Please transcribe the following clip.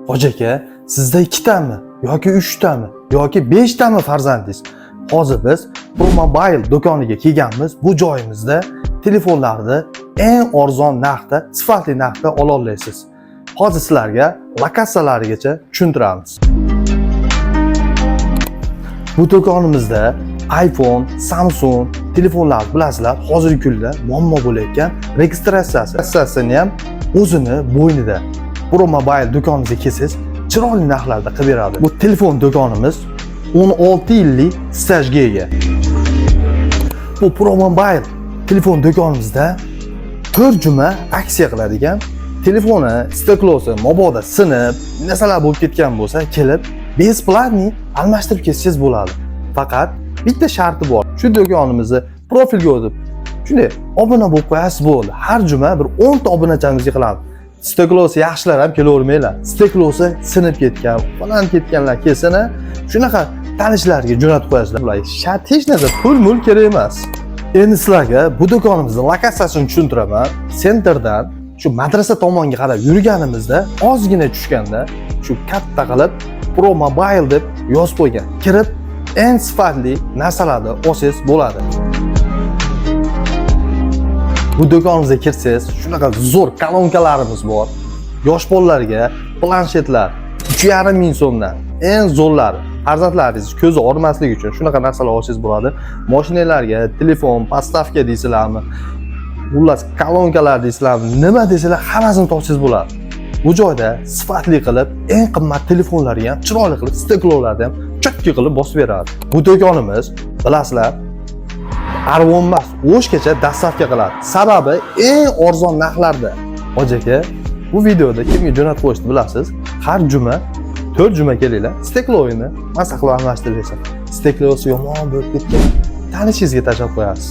Hoji aka, sizda 2 tami yoki 3 tami yoki 5 tami farzandingiz? Hozir biz Promobile do'koniga kelganmiz. Bu joyimizda telefonlarni eng arzon narxda, sifatli narxda ola olasiz. Hozir sizlarga lokatsiyalarigacha tushuntiramiz. Bu do'konimizda iPhone, Samsung telefonlar bilasizlar, hozirgi kunda muammo bo'layotgan registratsiyasini ham o'zini bo'ynida. Promobile do'konimizga kelsangiz, chiroyli narxlarda qilib beradi. Bu telefon do'konimiz 16 yillik stajga ega. Bu Promobile telefon do'konimizda 4 juma aksiya qiladigan, telefoni steklosi mabodo sinib, narsalar bo'lib ketgan bo'lsa, kelib besplatniy almashtirib ketsangiz bo'ladi. Faqat bitta sharti bor. Shu do'konimizni profilga o'tib, shunday obuna bo'lib qo'yasiz bo'ldi. Har juma bir 10 ta obunachimizga qilamiz. Steklosi yaxshilar ham kelavermaylar. Steklosi sinib ketgan, falan ketganlar kelsa, shunaqa tanishlarga jo'natib qo'yasizlar. Bular hech narsa pul-mul kerak emas. Endi sizlarga bu do'konimizning lokatsiyasini tushuntiraman. Sentrdan shu madrasa tomonga qarab yurganimizda ozgina tushganda shu katta qilib Promobile deb yozib qo'ygan. Kirib eng sifatli narsalarni olsangiz bo'ladi. Bu do'konimizga kirsangiz, shunaqa zo'r kolonkalarimiz bor. Yosh bolalarga planshetlar 3,5 ming so'mdan eng zo'rlari. Farzandlaringiz ko'zi og'rimasligi uchun shunaqa narsalar olsangiz bo'ladi. Mashinalarga, telefon, podstavka deysizlarmi? Xullas, kolonkalar deysizlarmi? Nima deysizlar, hammasini topsangiz bo'ladi. Bu joyda sifatli qilib, eng qimmat telefonlarga ham chiroyli qilib, steklolarni ham chakki qilib bosib beradi. Bu do'konimiz, bilasizlar, arvon emas, o'shgacha dastavka qiladi. Sababi eng arzon narxlarda. Hoji aka, bu videoda kimga jo'natib qo'yishni bilasiz? Har juma 4 juma kelinglar, stekloyini masa qilib almashtirib berasiz. Steklosi yomon bo'lib ketgan, tanishingizga tashlab qo'yasiz.